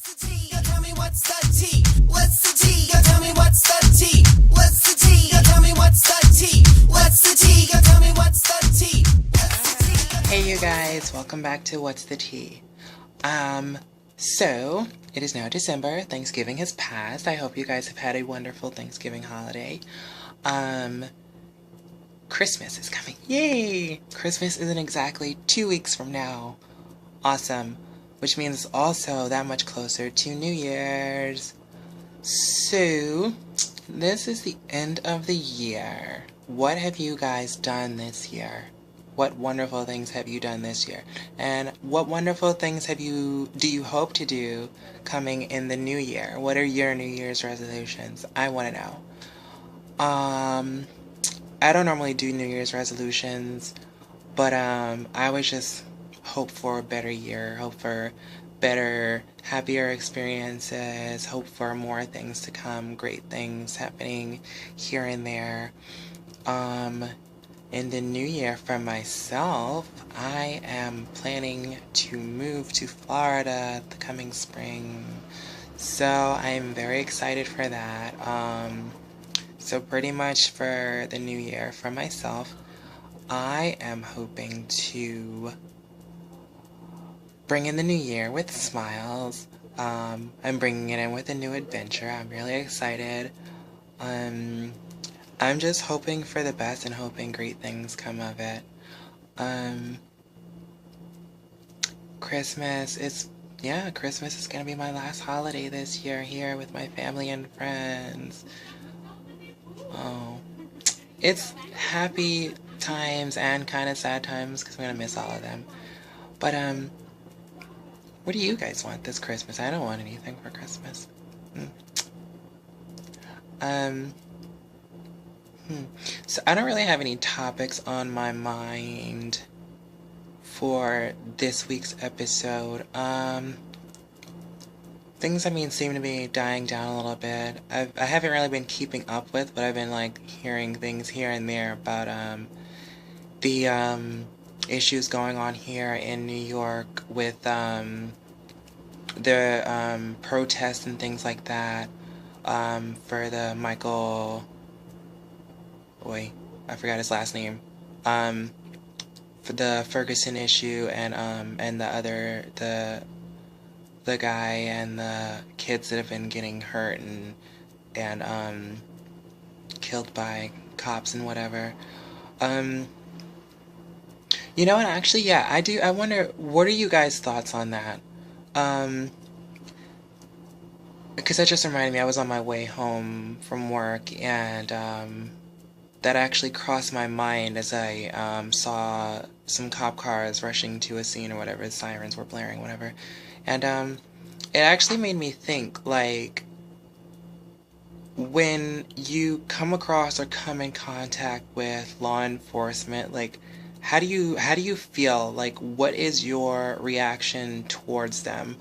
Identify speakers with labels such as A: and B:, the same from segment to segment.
A: What's the tea? Yo, tell me what's the tea? What's the tea? Yo, tell me what's the tea? What's the tea? Yo, tell me what's the tea? What's the tea? Yo, tell me what's the tea? What's the tea?
B: Hey you guys, welcome back to What's the Tea? So it is now December. Thanksgiving has passed. I hope you guys have had a wonderful Thanksgiving holiday. Christmas is coming. Yay! Christmas is in exactly 2 weeks from now. Awesome. Which means it's also that much closer to New Year's. So, this is the end of the year. What have you guys done this year? What wonderful things have you done this year? And what wonderful things do you hope to do coming in the new year? What are your New Year's resolutions? I want to know. I don't normally do New Year's resolutions, but I always just hope for a better year, hope for better, happier experiences, hope for more things to come, great things happening here and there. In the new year for myself, I am planning to move to Florida the coming spring. So I'm very excited for that. So pretty much for the new year for myself, I am hoping to bring in the new year with smiles. I'm bringing it in with a new adventure. I'm really excited. I'm just hoping for the best and hoping great things come of it. Christmas is gonna be my last holiday this year here with my family and friends. Oh, it's happy times and kind of sad times because I'm gonna miss all of them. But what do you guys want this Christmas? I don't want anything for Christmas. So I don't really have any topics on my mind for this week's episode. Things seem to be dying down a little bit. I haven't really been keeping up with, but I've been hearing things here and there about the issues going on here in New York with the protests and things like that for the I forgot his last name, for the Ferguson issue and the guy and the kids that have been getting hurt and killed by cops and whatever. You know what, actually, yeah, I wonder, what are you guys' thoughts on that? Because that just reminded me, I was on my way home from work, and that actually crossed my mind as I saw some cop cars rushing to a scene or whatever, the sirens were blaring, whatever. And it actually made me think, when you come across or come in contact with law enforcement, how do you feel? What is your reaction towards them?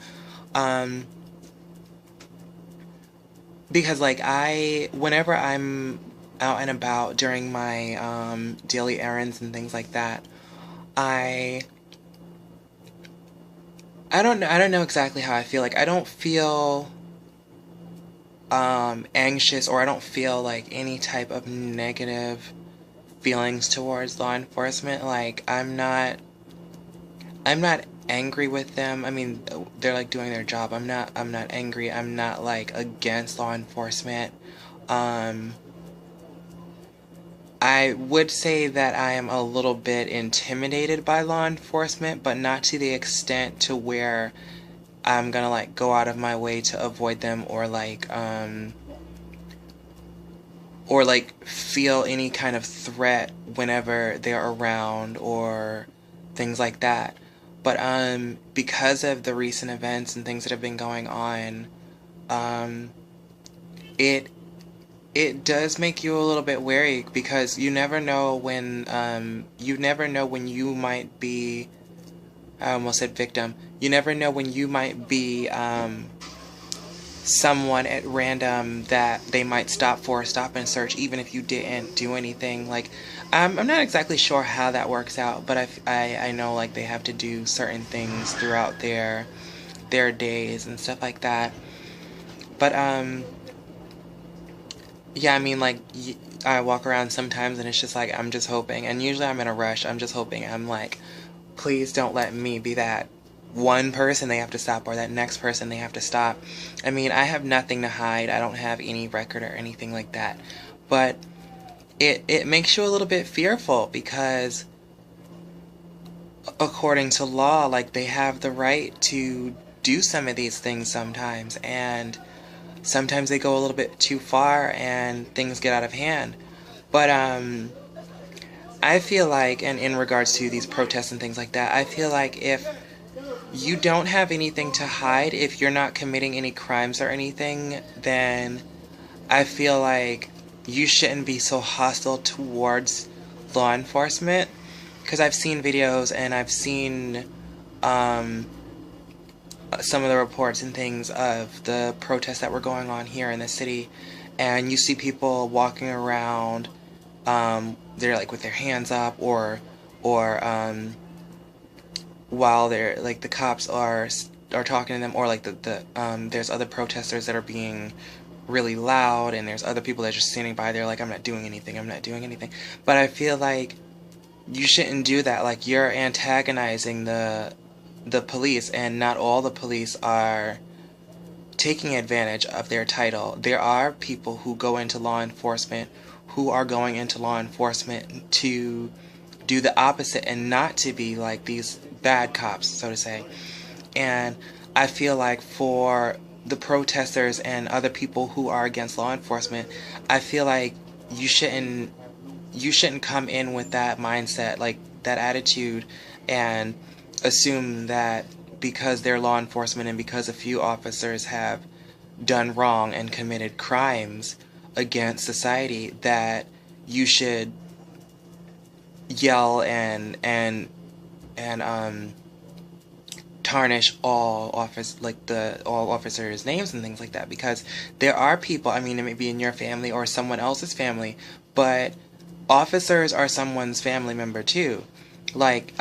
B: Because whenever I'm out and about during my daily errands and things like that, I don't know exactly how I feel. I don't feel anxious, or I don't feel any type of negative feelings towards law enforcement. I'm not angry with them. I mean, they're doing their job. I'm not angry. I'm not against law enforcement. I would say that I am a little bit intimidated by law enforcement, but not to the extent to where I'm gonna go out of my way to avoid them, or feel any kind of threat whenever they're around or things like that. But because of the recent events and things that have been going on, it does make you a little bit wary, because you never know when you might be, I almost said victim, you never know when you might be someone at random that they might stop and search, even if you didn't do anything. I'm not exactly sure how that works out, but I know they have to do certain things throughout their their days and stuff like that. But yeah, I mean, like, I walk around sometimes and it's just like, I'm just hoping, and usually I'm in a rush, I'm just hoping, I'm like, please don't let me be that one person they have to stop or that next person they have to stop. I mean, I have nothing to hide, I don't have any record or anything like that, but it makes you a little bit fearful because according to law, like, they have the right to do some of these things sometimes, and sometimes they go a little bit too far and things get out of hand. But I feel like, and in regards to these protests and things like that, I feel like if you don't have anything to hide, if you're not committing any crimes or anything, then I feel like you shouldn't be so hostile towards law enforcement. Because I've seen videos and I've seen some of the reports and things of the protests that were going on here in the city, and you see people walking around, they're like with their hands up, or while they're like the cops are talking to them, or like there's other protesters that are being really loud, and there's other people that are just standing by there like, I'm not doing anything, I'm not doing anything. But I feel like you shouldn't do that. Like, you're antagonizing the police, and not all the police are taking advantage of their title. There are people who go into law enforcement who are going into law enforcement to do the opposite and not to be like these bad cops, so to say. And I feel like for the protesters and other people who are against law enforcement, I feel like you shouldn't come in with that mindset, like that attitude, and assume that because they're law enforcement and because a few officers have done wrong and committed crimes against society, that you should yell and tarnish all officers' names and things like that. Because there are people, I mean, it may be in your family or someone else's family, but officers are someone's family member too. Like,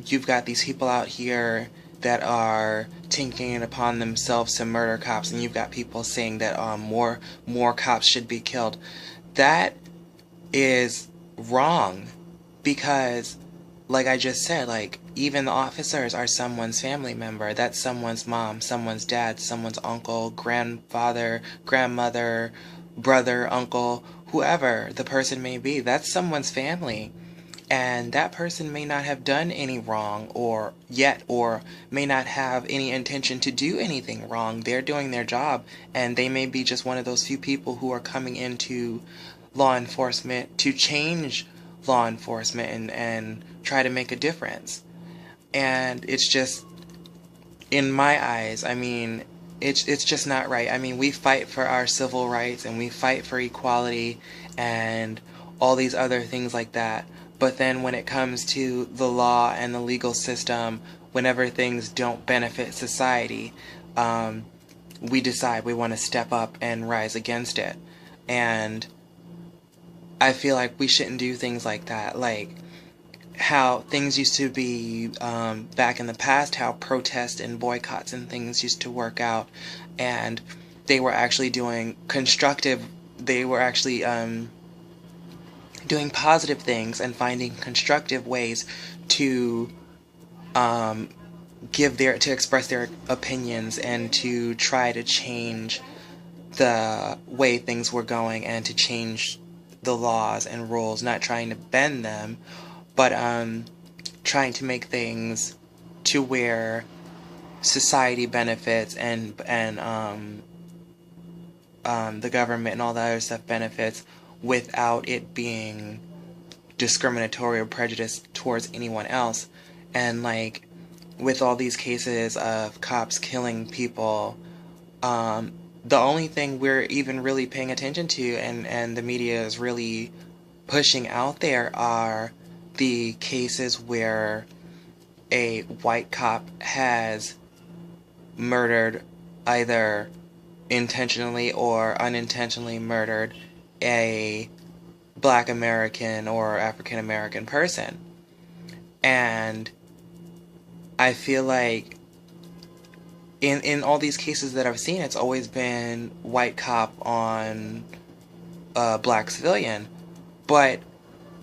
B: you've got these people out here that are taking it upon themselves to murder cops, and you've got people saying that more cops should be killed. That is wrong, because, like I just said, like, even the officers are someone's family member. That's someone's mom, someone's dad, someone's uncle, grandfather, grandmother, brother, uncle, whoever the person may be. That's someone's family. And that person may not have done any wrong or may not have any intention to do anything wrong. They're doing their job, and they may be just one of those few people who are coming into law enforcement to change law enforcement and try to make a difference. And it's just, in my eyes, I mean, it's just not right. I mean, we fight for our civil rights and we fight for equality and all these other things like that. But then when it comes to the law and the legal system, whenever things don't benefit society, we decide we want to step up and rise against it. And I feel like we shouldn't do things like that. Like how things used to be back in the past, how protests and boycotts and things used to work out, and they were actually doing constructive, they were actually doing positive things and finding constructive ways to to express their opinions and to try to change the way things were going and to change the laws and rules, not trying to bend them, but trying to make things to where society benefits and the government and all the other stuff benefits without it being discriminatory or prejudiced towards anyone else. And like with all these cases of cops killing people, the only thing we're even really paying attention to and the media is really pushing out there are the cases where a white cop has murdered, either intentionally or unintentionally murdered, a Black American or African American person. And I feel like in all these cases that I've seen, it's always been white cop on black civilian. But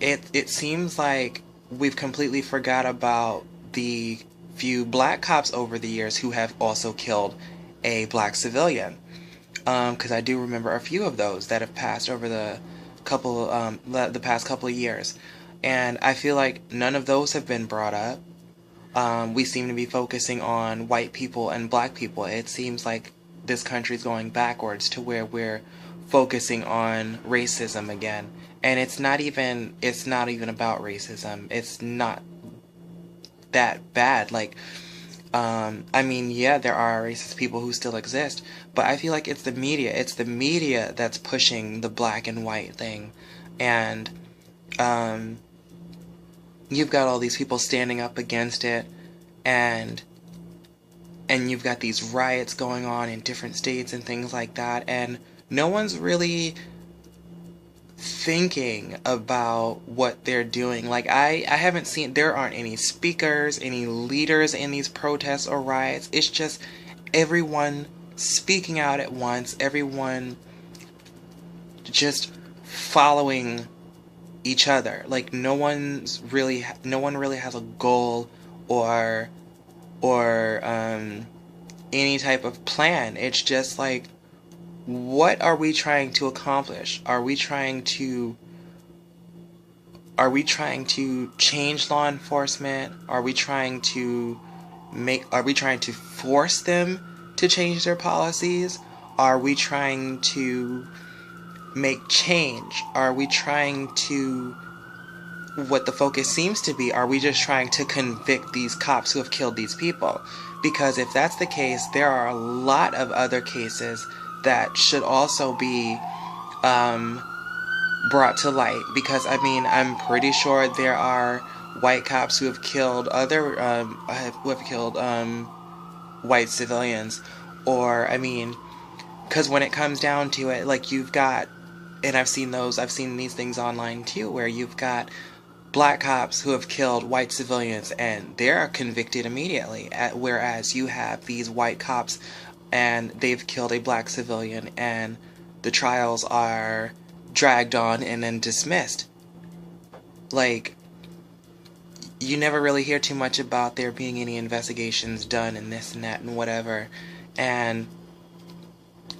B: it seems like we've completely forgot about the few black cops over the years who have also killed a black civilian. Because I do remember a few of those that have passed over the past couple of years, and I feel like none of those have been brought up. We seem to be focusing on white people and black people. It seems like this country's going backwards to where we're focusing on racism again. And it's not even about racism. It's not that bad. Like, I mean, yeah, there are racist people who still exist, but I feel like it's the media. It's the media that's pushing the black and white thing. And you've got all these people standing up against it, and you've got these riots going on in different states and things like that, and no one's really thinking about what they're doing. Like, I haven't seen, there aren't any speakers, any leaders in these protests or riots. It's just everyone speaking out at once, everyone just following each other. Like, no one really has a goal or any type of plan. It's just like, what are we trying to accomplish? Are we trying to change law enforcement? Are we trying to force them to change their policies? Are we trying to make change? Are we trying to, what the focus seems to be, are we just trying to convict these cops who have killed these people? Because if that's the case, there are a lot of other cases that should also be brought to light. Because, I mean, I'm pretty sure there are white cops who have killed white civilians. Or, I mean, because when it comes down to it, like, you've got, and I've seen these things online too, where you've got black cops who have killed white civilians and they're convicted immediately, whereas you have these white cops and they've killed a black civilian and the trials are dragged on and then dismissed. Like, you never really hear too much about there being any investigations done and this and that and whatever. And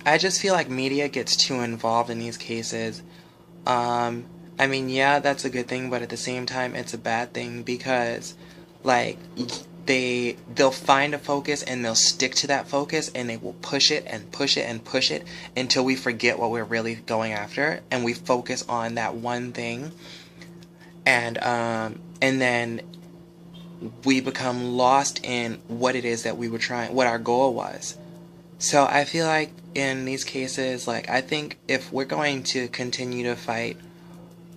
B: I just feel like media gets too involved in these cases. I mean, yeah, that's a good thing, but at the same time, it's a bad thing because, like, they'll find a focus and they'll stick to that focus and they will push it and push it and push it until we forget what we're really going after and we focus on that one thing, and then we become lost in what it is that we were trying, what our goal was. So I feel like in these cases, like, I think if we're going to continue to fight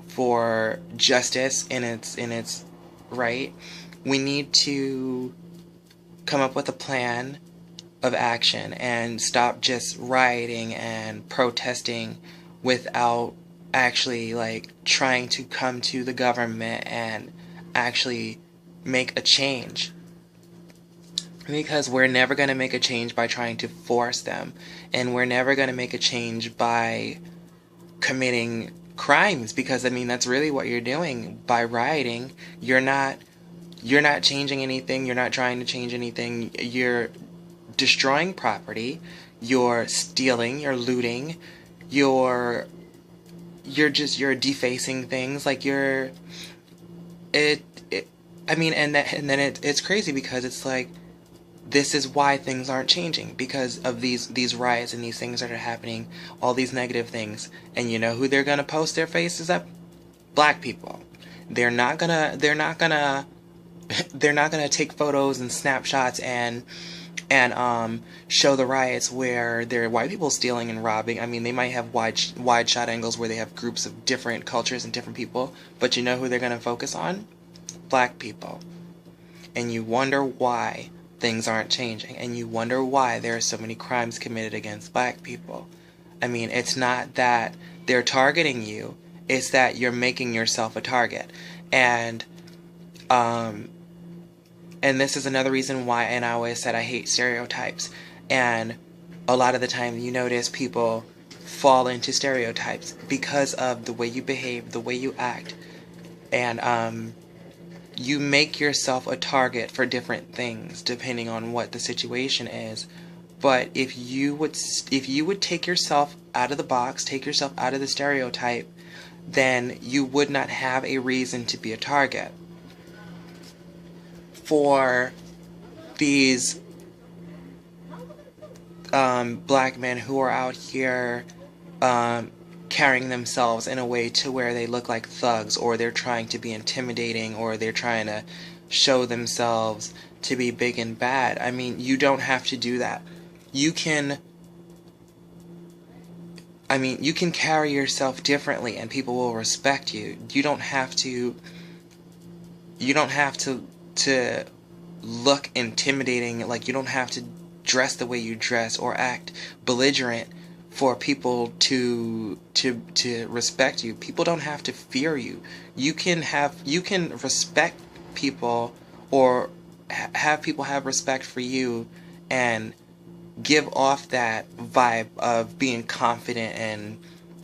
B: for justice in its right, we need to come up with a plan of action and stop just rioting and protesting without actually, like, trying to come to the government and actually make a change. Because we're never going to make a change by trying to force them, and we're never going to make a change by committing crimes, because, I mean, that's really what you're doing by rioting. You're not changing anything. You're not trying to change anything. You're destroying property. You're stealing. You're looting. You're defacing things. Like, I mean, and then it's crazy because it's like, this is why things aren't changing, because of these riots and these things that are happening, all these negative things. And you know who they're gonna post their faces up? Black people. They're not gonna take photos and snapshots and show the riots where there are white people stealing and robbing. I mean, they might have wide shot angles where they have groups of different cultures and different people, but you know who they're gonna focus on? Black people. And you wonder why things aren't changing, and you wonder why there are so many crimes committed against black people. I mean, it's not that they're targeting you, it's that you're making yourself a target. And this is another reason why, and I always said I hate stereotypes, And a lot of the time you notice people fall into stereotypes because of the way you behave, the way you act, and you make yourself a target for different things depending on what the situation is. But if you would take yourself out of the box, take yourself out of the stereotype, then you would not have a reason to be a target for these black men who are out here um, carrying themselves in a way to where they look like thugs, or they're trying to be intimidating, or they're trying to show themselves to be big and bad. I mean, you don't have to do that. You can, you can carry yourself differently and people will respect you. You don't have to look intimidating. Like, you don't have to dress the way you dress or act belligerent for people to respect you. People don't have to fear you. You can respect people, or have people have respect for you, and give off that vibe of being confident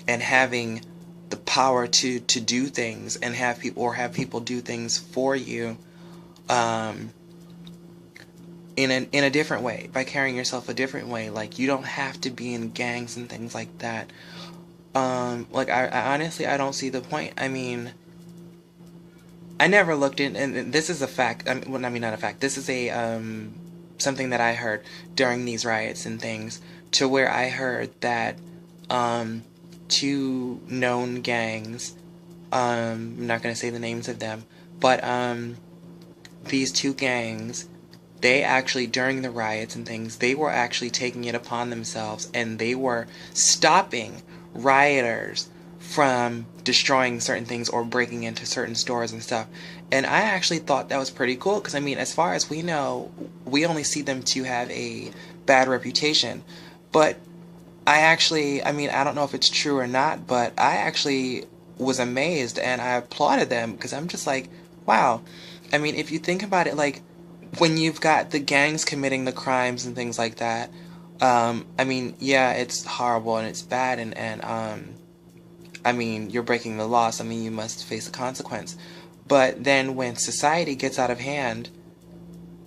B: and having the power to do things, and have people do things for you, um, in a different way, by carrying yourself a different way. Like, you don't have to be in gangs and things like that. Like, I honestly, I don't see the point. I mean, I never looked in, and this is a fact. Not a fact. This is a something that I heard during these riots and things, to where I heard that two known gangs, I'm not going to say the names of them, but these two gangs, they actually, during the riots and things, they were actually taking it upon themselves, and they were stopping rioters from destroying certain things or breaking into certain stores and stuff. And I actually thought that was pretty cool, because I mean, as far as we know, we only see them to have a bad reputation. But I don't know if it's true or not, but I actually was amazed and I applauded them, because I'm just like, wow. I mean, if you think about it, like, when you've got the gangs committing the crimes and things like that, yeah, it's horrible and it's bad, and you're breaking the law, so you must face a consequence. But then when society gets out of hand,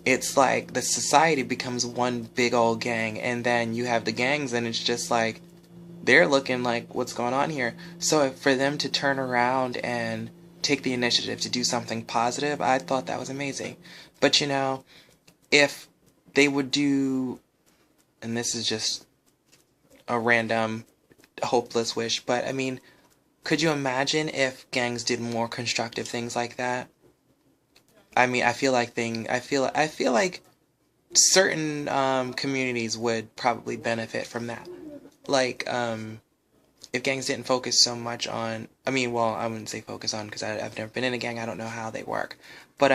B: it's like the society becomes one big old gang, and then you have the gangs, and it's just like, they're looking like, what's going on here? So for them to turn around and take the initiative to do something positive, I thought that was amazing. But if they would do, and this is just a random hopeless wish, but could you imagine if gangs did more constructive things like that? I feel like certain communities would probably benefit from that. Like, if gangs didn't focus so much on, I wouldn't say focus on, because I've never been in a gang, I don't know how they work. But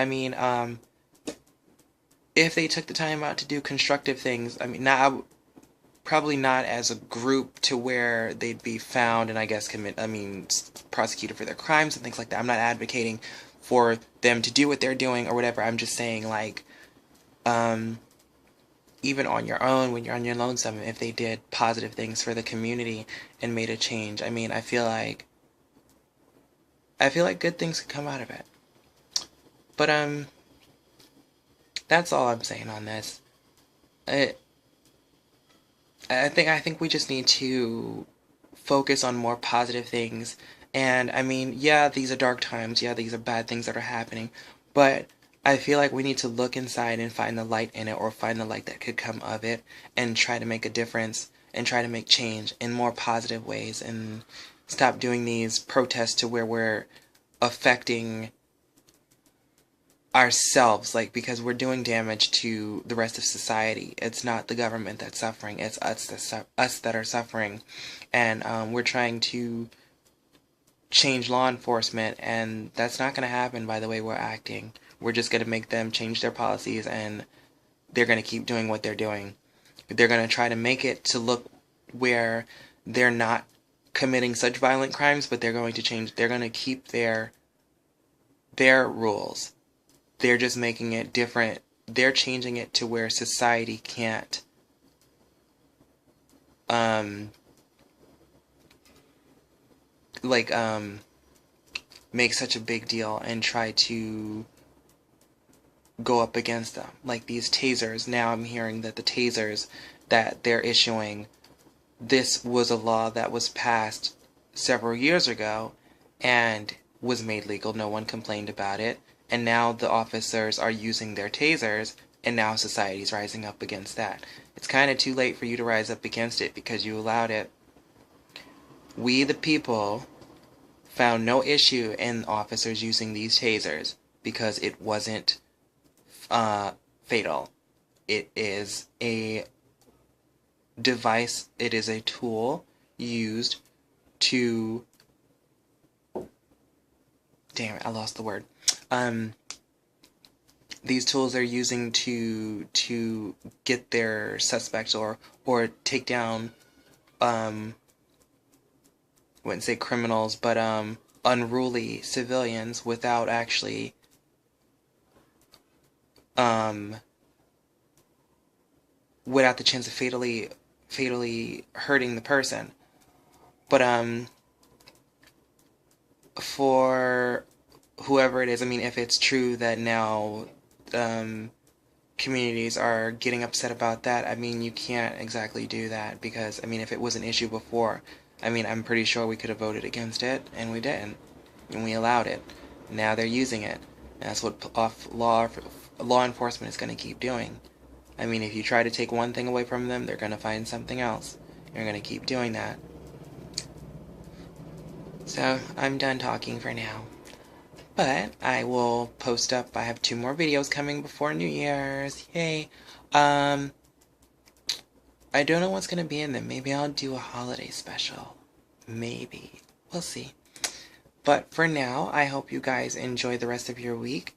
B: if they took the time out to do constructive things, not probably not as a group to where they'd be found and I guess prosecuted for their crimes and things like that. I'm not advocating for them to do what they're doing or whatever. I'm just saying, like, even on your own, when you're on your lonesome, if they did positive things for the community and made a change, I feel like good things could come out of it. But that's all I'm saying on this. I think we just need to focus on more positive things. And yeah, these are dark times. Yeah, these are bad things that are happening. But I feel like we need to look inside and find the light in it, or find the light that could come of it, and try to make a difference and try to make change in more positive ways, and stop doing these protests to where we're affecting ourselves, like, because we're doing damage to the rest of society. It's not the government that's suffering, it's us that are suffering. And we're trying to change law enforcement, and that's not going to happen by the way we're acting. We're just going to make them change their policies, and they're going to keep doing what they're doing. They're going to try to make it to look where they're not committing such violent crimes, but they're going to change. They're going to keep their rules. They're just making it different. They're changing it to where society can't like, make such a big deal and try to go up against them. Like these tasers, now I'm hearing that the tasers that they're issuing, this was a law that was passed several years ago and was made legal. No one complained about it. And now the officers are using their tasers, and now society's rising up against that. It's kind of too late for you to rise up against it because you allowed it. We, the people, found no issue in officers using these tasers because it wasn't fatal. It is a device, it is a tool used to, damn it, I lost the word. These tools are using to get their suspects or take down, wouldn't say criminals, but unruly civilians without actually without the chance of fatally hurting the person. But for whoever it is, I mean, if it's true that now communities are getting upset about that, I mean, you can't exactly do that because, I mean, if it was an issue before, I mean, I'm pretty sure we could have voted against it, and we didn't, and we allowed it. Now they're using it. And that's what law enforcement is going to keep doing. I mean, if you try to take one thing away from them, they're going to find something else. You're going to keep doing that. So, I'm done talking for now. But I will post up, I have 2 more videos coming before New Year's. Yay. I don't know what's going to be in them. Maybe I'll do a holiday special. Maybe. We'll see. But for now, I hope you guys enjoy the rest of your week.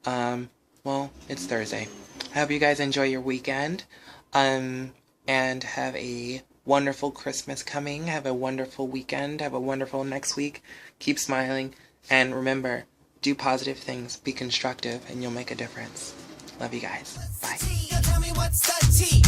B: Well, it's Thursday. I hope you guys enjoy your weekend. And have a wonderful Christmas coming. Have a wonderful weekend. Have a wonderful next week. Keep smiling. And remember, do positive things. Be constructive, and you'll make a difference. Love you guys. Bye.
A: Tell me what's the tea?